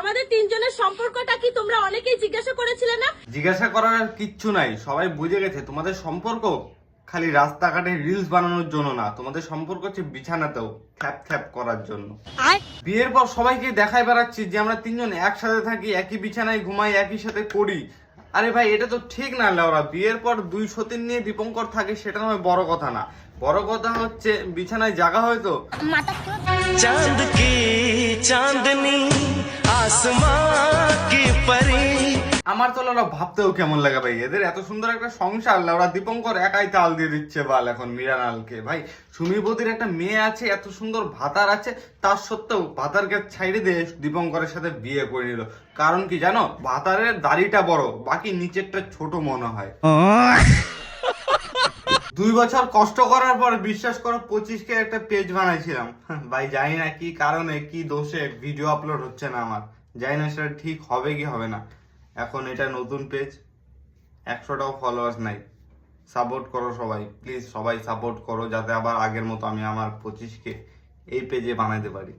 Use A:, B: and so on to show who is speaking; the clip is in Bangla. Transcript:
A: আমাদের তিনজনের সম্পর্কটা কি তোমরা অনেকেই জিজ্ঞাসা করেছিলে না?
B: জিজ্ঞাসা করার আর কিচ্ছু নাই, সবাই বুঝে গেছে তোমাদের সম্পর্ক খালি রাস্তাঘাটে রিলস বানানোর জন্য না, তোমাদের সম্পর্ক হচ্ছে বিছানাতেও খ্যাপ খ্যাপ করার জন্য। বিয়ের পর সবাইকে দেখাই বেড়াচ্ছি যে আমরা তিনজন একসাথে থাকি, একই বিছানায় ঘুমাই, একই সাথে করি। আরে ভাই এটা তো ঠিক না লেওরা, বিয়ের পর 2 সতীন নিয়ে দীপঙ্কর থাকে সেটা নয় বড় কথা না, বড় কথা হচ্ছে বিছানায় জায়গা হয়তো।
C: चांद की चांदनी आसमां की परी।
B: আমার তো ওরা ভাবতেও কেমন লাগে ভাই, এদের এত সুন্দর একটা সংসার, ওরা দীপঙ্কর একাই তাল দিয়ে দিচ্ছে বাল এখন মিরানালকে। ভাই সুমিবতির একটা মেয়ে আছে, এত সুন্দর ভাতার আছে, তার সত্ত্বেও ভাতারকে ছাইড়ে দিয়ে দীপঙ্করের সাথে বিয়ে করে নিল। কারণ কি জানো, ভাতারের দাড়িটা বড়, বাকি নিচেরটা ছোট মনে হয়। 2 বছর কষ্ট করার পর বিশ্বাস করো 25K একটা পেজ বানাইছিলাম। ভাই জানি না কি কারণে কি দোষে ভিডিও আপলোড হচ্ছে না আমার, জানি না সেটা ঠিক হবে কি হবে না। এখন এটা নতুন পেজ, 100টাও ফলোয়ার্স নাই। সাপোর্ট করো সবাই প্লিজ, সবাই সাপোর্ট করো যাতে আবার আগের মতো আমি আমার 25K এই পেজে বানাইতে পারি।